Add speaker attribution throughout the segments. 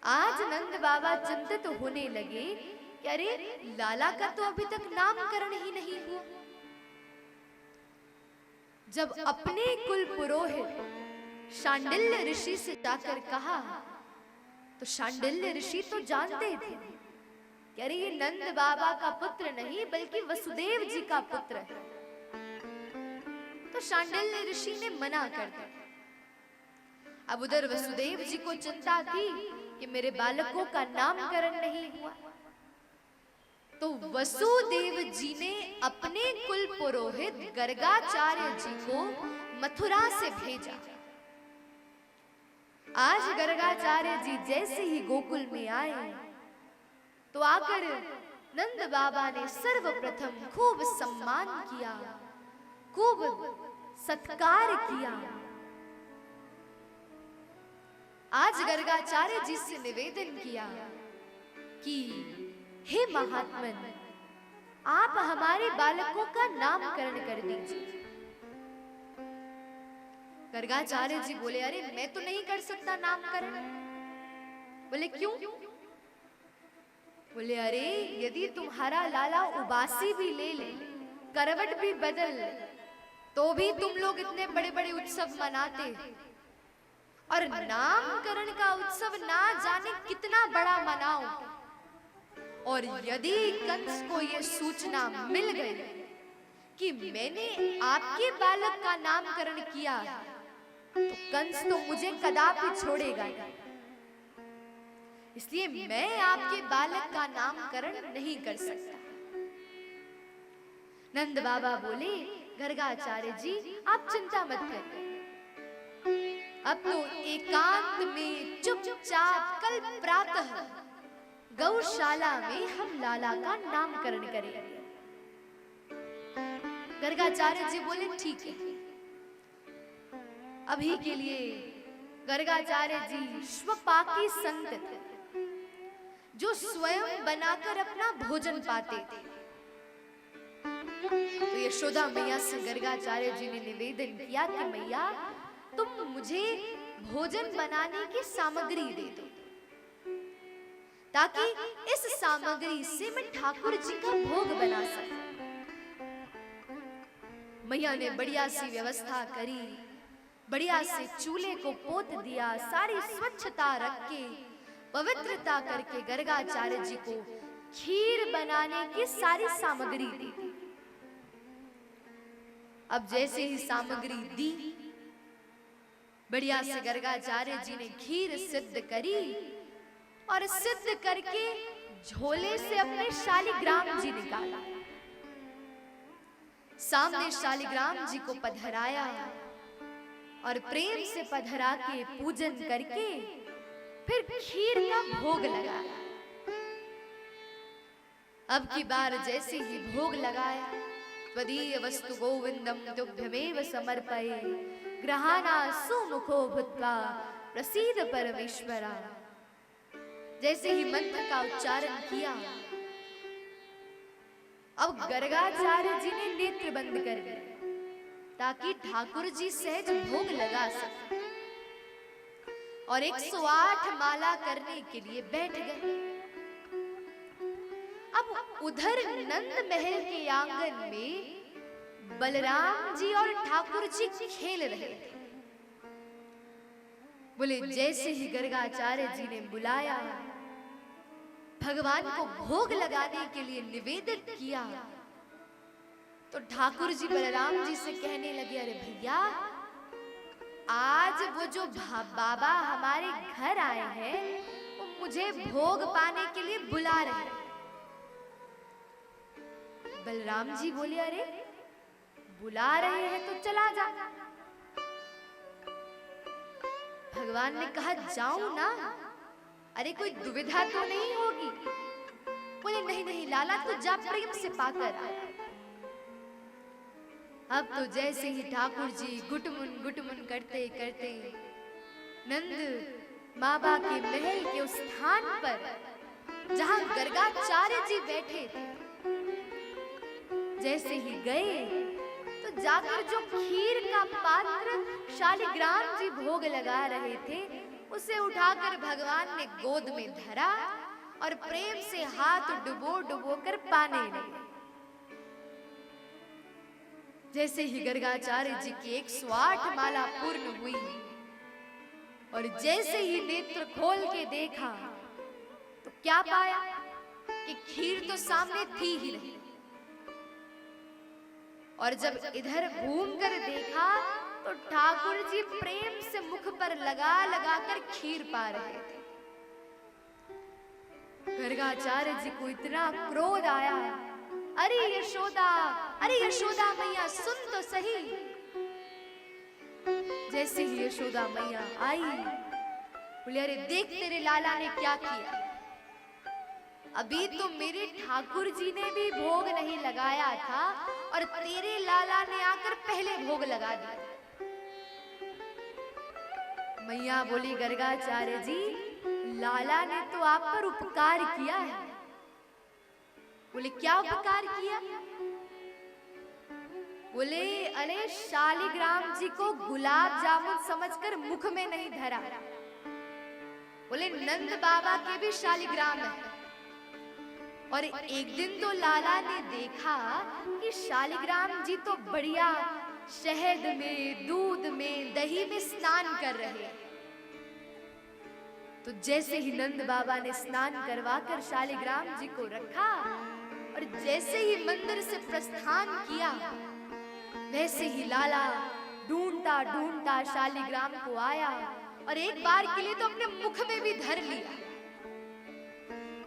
Speaker 1: आज नंद बाबा चिंतित होने लगे कि अरे लाला का तो अभी तक नामकरण ही नहीं हुआ। जब अपने कुल पुरोहित शांडिल्य ऋषि से जाकर कहा तो शांडिल्य ऋषि तो जानते थे कि अरे ये नंद बाबा का पुत्र नहीं बल्कि वसुदेव जी का पुत्र है। तो शांडिल्य ऋषि ने मना कर दिया। अब उधर वसुदेव जी को चिंता थी कि मेरे बालकों का नामकरण नहीं हुआ। तो वसुदेव जी ने अपने कुल पुरोहित गर्गाचार्य जी को मथुरा से भेजा। आज गर्गाचार्य जी जैसे ही गोकुल में आए तो आकर नंद बाबा ने सर्वप्रथम खूब सम्मान किया, खूब सत्कार किया। आज गर्गाचार्य जी से निवेदन किया कि हे महात्मन, आप हमारे बालकों का नामकरण कर दीजिए। गर्गाचार्य जी बोले, अरे मैं तो नहीं कर सकता नामकरण। बोले क्यों? बोले अरे यदि तुम्हारा लाला उबासी भी ले ले, करवट भी बदल ले, तो भी तुम लोग इतने बड़े बड़े उत्सव मनाते, और नामकरण का उत्सव ना जाने कितना बड़ा मनाओ। और यदि कंस को यह सूचना मिल गई कि मैंने आपके बालक का नामकरण किया तो कंस तो मुझे कदापि छोड़ेगा नहीं। इसलिए मैं आपके बालक का नामकरण नहीं कर सकता। नंद बाबा बोले, गर्गाचार्य जी आप चिंता मत करिए, अब तो एकांत में चुपचाप कल प्रातः गौशाला में हम लाला का नामकरण करेंगे। गर्गाचार्य जी बोले ठीक है। अभी के लिए गर्गाचार्य जी स्वपाकी संत थे जो स्वयं बनाकर अपना भोजन पाते थे। तो यशोदा मैया से गर्गाचार्य जी ने निवेदन किया कि मैया तुम मुझे भोजन बनाने की सामग्री दे दो, ताकि इस सामग्री से मैं ठाकुर जी का भोग बना सकूं। मैया ने बढ़िया सी व्यवस्था करी, बढ़िया से चूल्हे को पोत दिया, सारी स्वच्छता रख के पवित्रता करके गर्गाचार्य जी को खीर बनाने की सारी सामग्री दी। अब जैसे ही सामग्री दी, बढ़िया से गर्गाचार्य जी ने खीर सिद्ध करी और सिद्ध करके झोले से अपने शालिग्राम जी निकाला। सामने शालिग्राम जी को पधराया और प्रेम से पधरा के पूजन करके फिर खीर का भोग लगाया। अब की बार जैसे ही भोग लगाया, त्वदीय वस्तु गोविंदम तुभ्यमेव समर्पये ग्रहाणा सुमुखो भूत्वा प्रसीद परमेश्वरा। जैसे ही मंत्र का उच्चारण किया, अब गर्गाचार्य जी ने नेत्र बंद कर दिए ताकि ठाकुर जी सहज भोग लगा सके, और 108 माला करने के लिए बैठ गए। अब उधर नंद महल के आंगन में बलराम जी और ठाकुर जी खेल रहे थे। बोले जैसे ही गर्गाचार्य जी ने बुलाया, भगवान को भोग लगाने के लिए निवेदित किया, तो ठाकुर जी बलराम जी से कहने लगे, अरे भैया आज वो जो बाबा हमारे घर आए हैं वो मुझे भोग पाने के लिए बुला रहे हैं। बलराम जी बोले, अरे बुला रहे हैं तो चला जा। भगवान ने कहा जाऊं ना, अरे कोई दुविधा तो नहीं होगी? बोले नहीं नहीं लाला, तू जा प्रेम से पाकर आ। अब तो जैसे ही ठाकुर जी गुटमुन करते करते नंद बाबा के महल के उस स्थान पर जहां गर्गाचार्य जी बैठे थे, जैसे ही गए तो जाकर जो खीर का पात्र शालिग्राम जी भोग लगा रहे थे उसे उठाकर भगवान ने गोद में धरा और प्रेम से हाथ डुबो डुबो कर पाने लगे। जैसे ही गर्गाचार्य जी की 108 माला पूर्ण हुई और जैसे ही नेत्र खोल के देखा तो क्या पाया कि खीर तो सामने थी ही नहीं। और जब इधर घूम कर देखा तो ठाकुर जी प्रेम से मुख पर लगा लगा कर खीर पा रहे थे। गर्गाचार्य जी को इतना क्रोध आया, अरे यशोदा मैया सुन तो सही। जैसे ही यशोदा मैया आई, बोले अरे देख तेरे लाला ने क्या किया। अभी तो मेरे ठाकुर जी ने भी भोग नहीं लगाया था और तेरे लाला ने आकर पहले भोग लगा दिया। मैया बोली गर्गाचार्य जी, लाला ने तो आप पर उपकार किया है। बोले क्या उपकार किया? बोले अरे शालिग्राम जी को गुलाब जामुन समझकर मुख में नहीं धरा। बोले नंद बाबा के भी शालिग्राम है। और एक दिन तो लाला ने देखा कि शालिग्राम जी तो बढ़िया शहद में, दूध में, दही में स्नान कर रहे हैं। तो जैसे ही नंद बाबा ने स्नान करवाकर शालिग्राम जी को रखा और जैसे ही मंदिर से प्रस्थान किया, वैसे ही लाला ढूंढता ढूंढता शालिग्राम को आया और एक बार के लिए तो अपने मुख में भी धर लिया।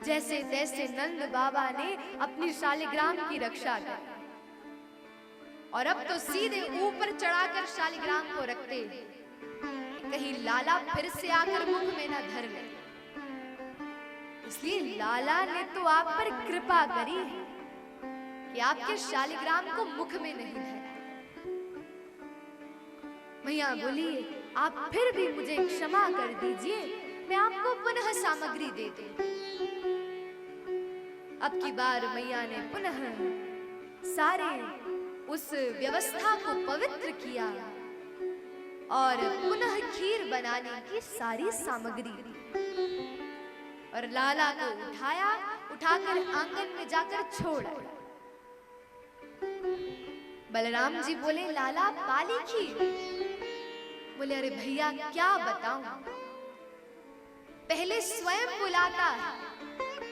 Speaker 1: जैसे तैसे नंद बाबा ने अपनी शालिग्राम की रक्षा की और अब तो सीधे ऊपर चढ़ाकर शालिग्राम को रखते, कहीं लाला फिर से आकर मुख में ना धर ले। इसलिए लाला ने तो आप पर कृपा करी है कि आपके शालिग्राम को मुख में नहीं धरा। मैया बोली आप फिर भी मुझे क्षमा कर दीजिए, मैं आपको पुनः सामग्री दे दूं। अब की बार मैया ने पुनः सारे उस व्यवस्था को पवित्र किया और पुनः खीर बनाने की सारी सामग्री दी और लाला को उठाया, उठाकर आंगन में जाकर छोड़ा। बलराम जी बोले लाला पाली खीर। बोले अरे भैया क्या बताऊं, पहले स्वयं बुलाता है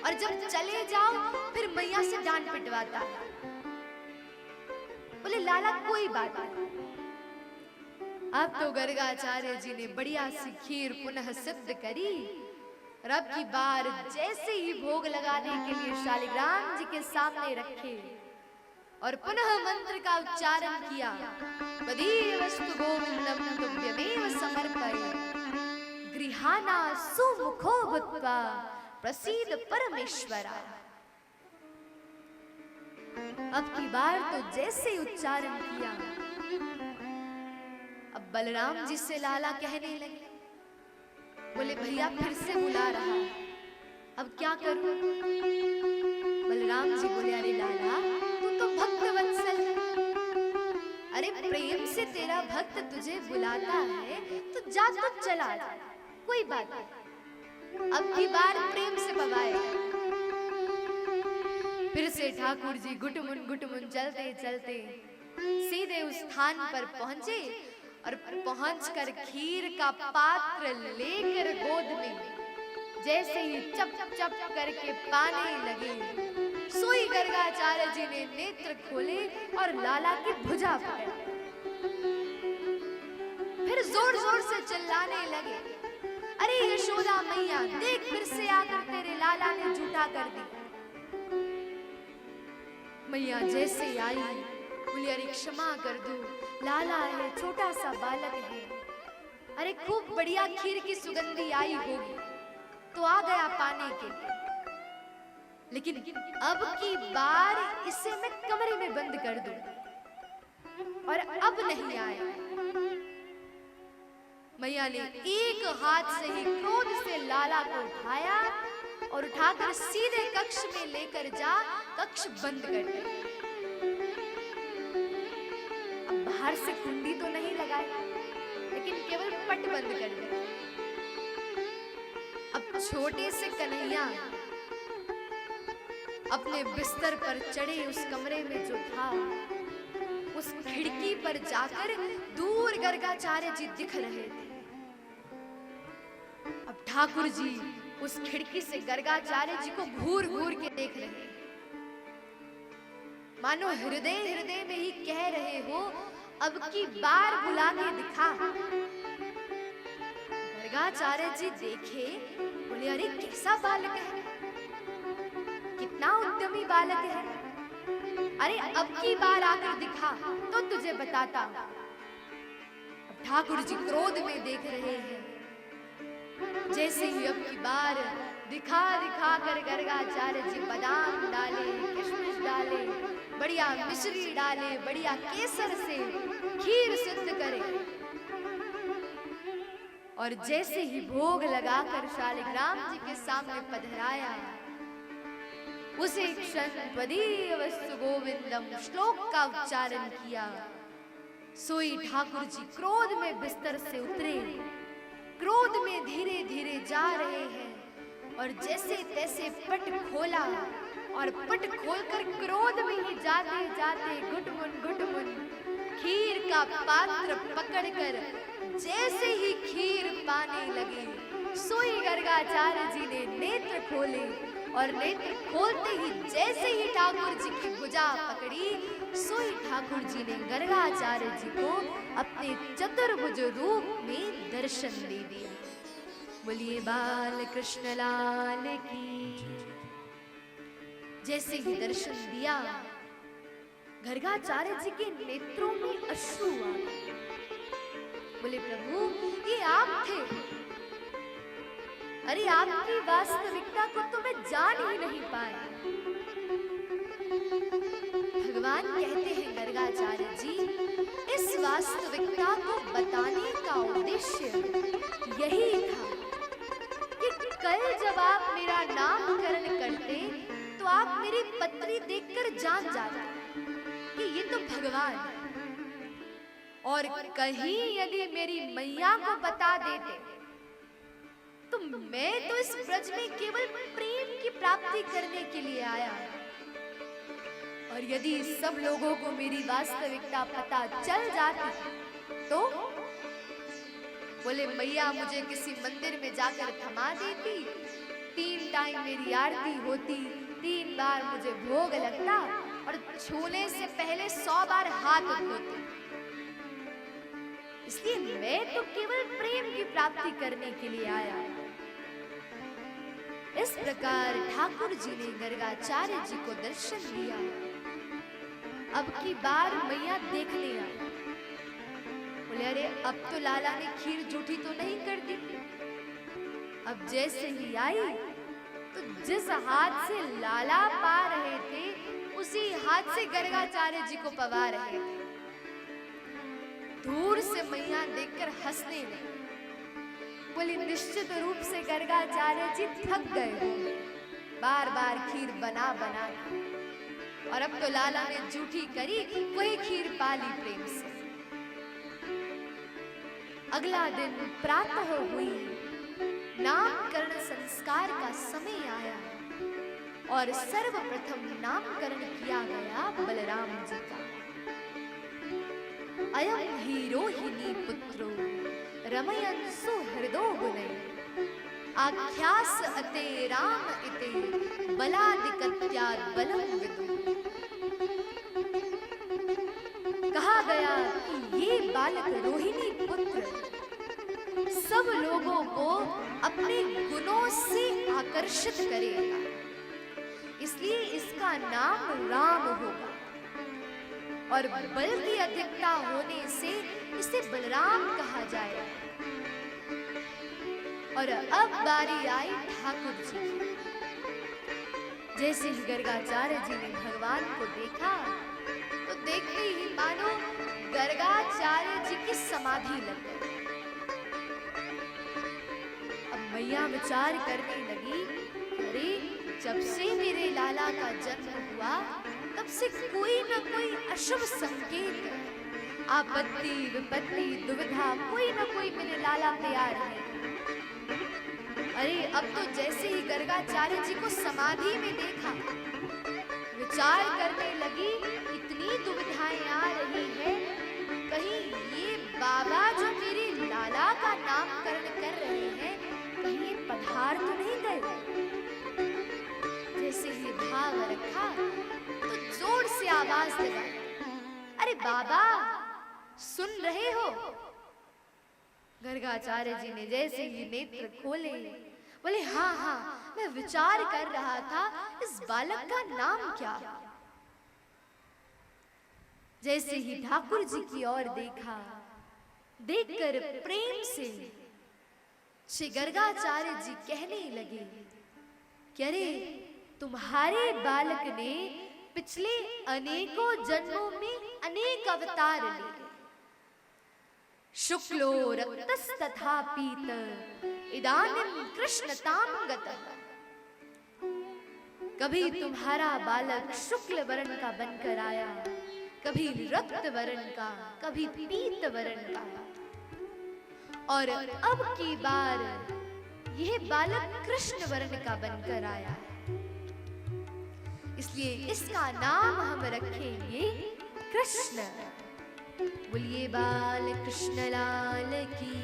Speaker 1: और जब चले जाओ फिर मैया से डांट पिटवाता है। बोले लाला कोई बात नहीं। अब तो गर्गाचार्य जी ने बढ़िया सी खीर पुनः सिद्ध करी और अब की बार जैसे ही भोग लगाने के लिए शालिग्राम जी के सामने रखे और पुनः मंत्र का उच्चारण किया, तदीयवस्तु गोविंदम तुभ्यमेव समर्पये गृहाणा सुमुखो भूत्वा प्रसीद परमेश्वरा। अब की बार तो जैसे ही उच्चारण किया, अब बलराम जी से लाला कहने लगे, बोले भैया फिर से बुला रहा, अब क्या करूं? बलराम जी बोले अरे लाला तू तो भक्त वत्सल है, अरे प्रेम से तेरा भक्त तुझे बुलाता है तो जा तो चला जा, कोई बात नहीं। अब की बार प्रेम से बवाए। फिर से ठाकुर जी गुटमुन चलते चलते सीधे उस स्थान पर पहुंचे और पहुंचकर खीर का पात्र लेकर गोद में जैसे ही चप चप करके पाने लगे, सोई गर्गाचार्य जी ने नेत्र खोले और लाला की भुजा पकड़ा। फिर जोर जोर से चिल्लाने लगे, अरे यशोदा मैया देख फिर से आकर तेरे लाला ने झूठा कर दिया। मैया जैसे आई बोली अरे क्षमा कर दो, लाला है छोटा सा बालक है, अरे खूब बढ़िया खीर की सुगंधी आई होगी तो आ गया पाने के लिए, लेकिन अब की बार इसे मैं कमरे में बंद कर दूं और अब नहीं आया। मैया ने एक हाथ से ही क्रोध से लाला को उठाया और उठाकर सीधे कक्ष में लेकर जा कक्ष बंद कर दिया। अब बाहर से कुंडी तो नहीं लगाई, लेकिन केवल पट बंद कर दिया। छोटे से कन्हैया अपने बिस्तर पर चढ़े उस कमरे में जो था, उस खिड़की पर जाकर दूर गर्गाचार्य जी दिख रहे थे। अब ठाकुर जी उस खिड़की से गर्गाचार्य जी को घूर घूर के देख रहे हैं, मानो हृदय हृदय में ही कह रहे हो, अब की बार बुला के दिखा। गर्गाचार्य जी देखे, बोले अरे कैसा बालक है, कितना उद्यमी बालक है, अरे अब की बार आकर दिखा तो तुझे बताता। अब ठाकुर जी क्रोध में देख रहे हैं, जैसे ही अब की बार दिखा दिखा कर गर्गाचार्य जी बादाम डाले, किशमिश डाले, बढ़िया मिश्री डाले, बढ़िया केसर से खीर सिद्ध करे, और जैसे ही भोग लगाकर शालिग्राम जी के सामने पधराया, उसे क्षण त्वदीय वस्तु गोविंदम श्लोक का उच्चारण किया। सोई ठाकुर जी क्रोध में बिस्तर से उतरे, क्रोध में धीरे धीरे जा रहे हैं, और जैसे तैसे पट खोला, और पट खोलकर क्रोध में ही जाते जाते घुटमुन खीर का पात्र पकड़कर जैसे ही खीर पाने लगे, सोई गर्गाचार्य जी ने नेत्र खोले, और नेत्र खोलते ही जैसे ही ठाकुर जी की भुजा पकड़ी, सोई ठाकुर जी ने गर्गाचार्य जी को अपने चतुर्भुज रूप में दर्शन दे दिया। बोलिए बाल कृष्ण लाल की। जैसे ही दर्शन दिया, गर्गाचार्य जी के नेत्रों में अश्रु आ गए। बोले प्रभु ये आप थे, अरे आपकी वास्तविकता को तो मैं जान ही नहीं पाया। भगवान कहते हैं गर्गाचार्य जी, इस वास्तविकता को बताने का उद्देश्य यही था कि कल जब आप मेरा नामकरण करते तो आप मेरी पत्री देखकर जान जाते कि ये तो भगवान है, और कहीं यदि मेरी मैया को बता देते तो मैं तो इस ब्रज में केवल प्रेम की प्राप्ति करने के लिए आया, और यदि सब लोगों को मेरी वास्तविकता पता चल जाती तो बोले मैया मुझे किसी मंदिर में जाकर थमा देती, 3 टाइम मेरी आरती होती, 3 बार मुझे भोग लगता, और छूने से पहले 100 बार हाथ धोते। इसलिए मैं तो केवल प्रेम की प्राप्ति करने के लिए आया। इस प्रकार ठाकुर जी ने गर्गाचार्य जी को दर्शन दिया। अब की बार मैया देखने आई, बोले अरे अब तो लाला ने खीर जूठी तो नहीं कर दी। अब जैसे ही आई तो जिस हाथ से लाला पा रहे थे, उसी हाथ से गर्गाचार्य जी को पवा रहे थे। दूर से मैया देखकर हंसने लगी, बोली निश्चित रूप से गर्गाचार्य जी थक गए होंगे बार बार खीर बना बना, और अब तो लाला ने जूठी करी, वही खीर पाली प्रेम से। अगला दिन प्रातः हुई, नामकरण संस्कार का समय आया, और सर्वप्रथम नामकरण किया गया बलराम जी का। अयम ही रोहिणी पुत्रो रमयन सुहृदो गुणै, आख्यास अते राम इते बलादिकत्याद बलम विदु। कहा गया कि ये बालक रोहिणी पुत्र सब लोगों को अपने गुणों से आकर्षित करेगा, इसलिए इसका नाम राम होगा, और बल की अधिकता होने से इसे बलराम कहा जाएगा। और अब बारी आई ठाकुर जी की। जैसे ही गर्गाचार्य जी ने भगवान को देखा तो देखते ही मानो गर्गाचार्य जी की समाधि लग गई। अब मैया विचार करने लगी, अरे जब से मेरे लाला का जन्म हुआ तब से कोई न कोई अशुभ संकेत, आपत्ति विपत्ति दुविधा कोई न कोई मेरे लाला पे आ रहे। अरे अब तो जैसे ही गर्गाचार्य जी को समाधि में देखा, विचार करने लगी, इतनी दुविधाएं आ रही है, कहीं ये बाबा जो मेरे लाला का नामकरण कर रहे हैं, कहीं ये पधार तो नहीं गए। जैसे ही भाव रखा तो जोर से आवाज लगाई, अरे बाबा सुन रहे हो? गर्गाचार्य जी ने जैसे ही नेत्र खोले, बोले हाँ हाँ, मैं विचार कर रहा था इस बालक का नाम क्या। जैसे ही ठाकुर जी की ओर देखा, देखकर प्रेम से श्री गर्गाचार्य जी कहने लगे कि अरे तुम्हारे बालक ने पिछले अनेकों जन्मों में अनेक अवतार लिए, शुक्लो रक्तस्तथा पीत इदानीं कृष्णतां गतः। कभी तुम्हारा बालक शुक्ल वर्ण का बनकर आया, कभी रक्त वर्ण का, कभी पीत वर्ण का, और अब की बार यह बालक कृष्ण वर्ण का बनकर आया है। इसलिए इसका नाम हम रखेंगे कृष्ण। बोलिए बाल कृष्ण लाल की।